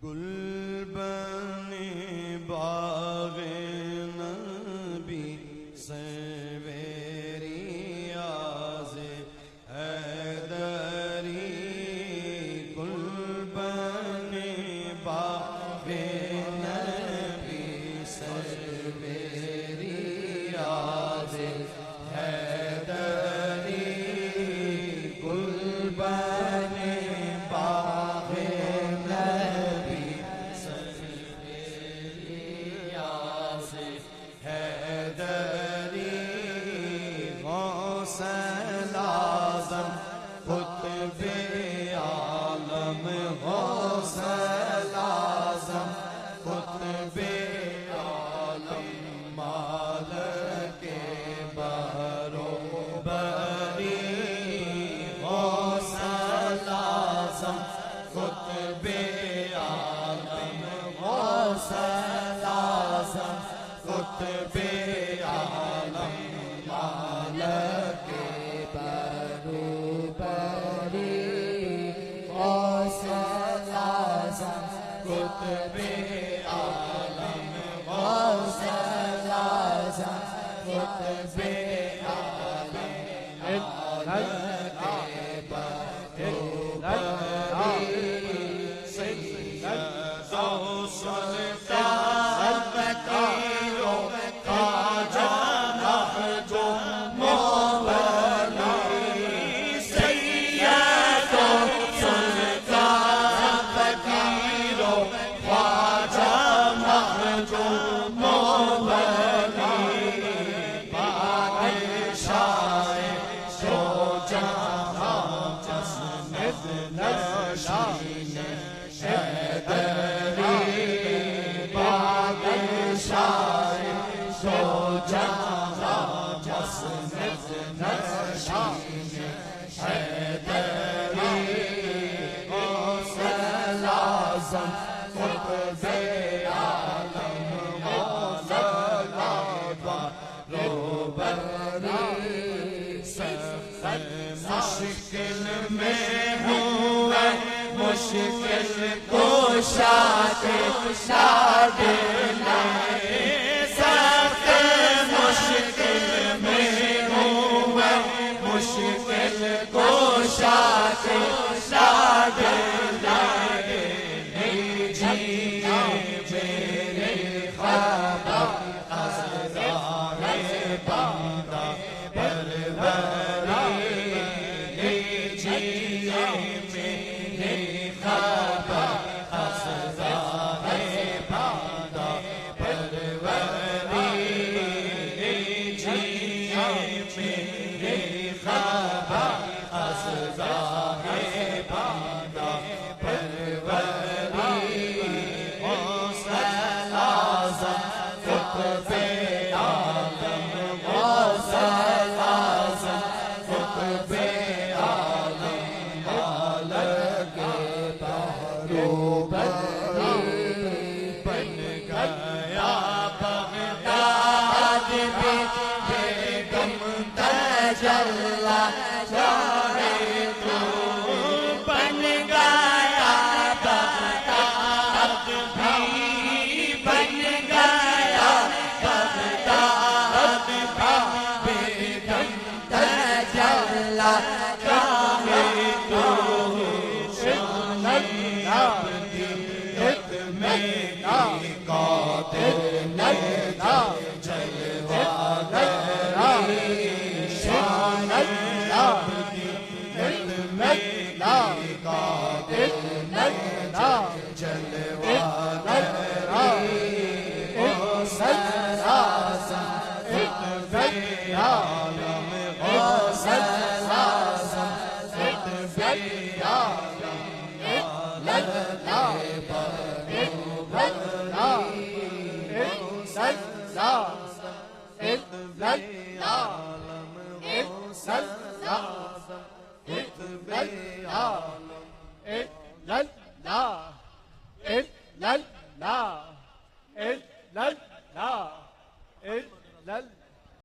گل بنی باغ نبی سویری آز حیدری گل بنی باغ نبی سویری آز حیدری گل بنی باغ قطب عالم غوث اعظم قطب عالم مالک بروبری غوث اعظم قطب عالم غوث اعظم قطب عالم مالک قطب عالم غوث اعظم قطب عالم مالک بروبری سید و سلطان فقیر و خواجہ محجوب مولی سید و سلطان فقیر و خواجہ محجوب مولی بادشاہ دو جہاں جسمت نشین حیدری بادشاہ دو جہاں جسمت نشین حیدری غوث اعظم قطب عالم غوث بروبری سخت مشکل میں ہوئے مشکل کشاد شاد لائے سخت مشکل میں ہوئے مشکل کشاد شاد لائے میرے خبر از راہ بندہ پروری لیجیے میرے خبر از راہ بندہ پروری لیجیے میرے خبر از راہ بندہ پروری غوث اعظم قطب عالم غوث اعظم قطب عالم مالک بروبری بن گیا بغداد میں بیگم تجلی جائے تو بن گیا بغداد بھی بن گیا بغداد بھی بیگم تجلی جائے تو شانی عبدیت میں قادر ندا جلوہ گری شانی عبدیت میں قادر ندا جلوہ گری غوث اعظم قطب عالم غوث اعظم قطب عالم مالک بروبری غوث اعظم قطب عالم غوث اعظم قطب عالم لا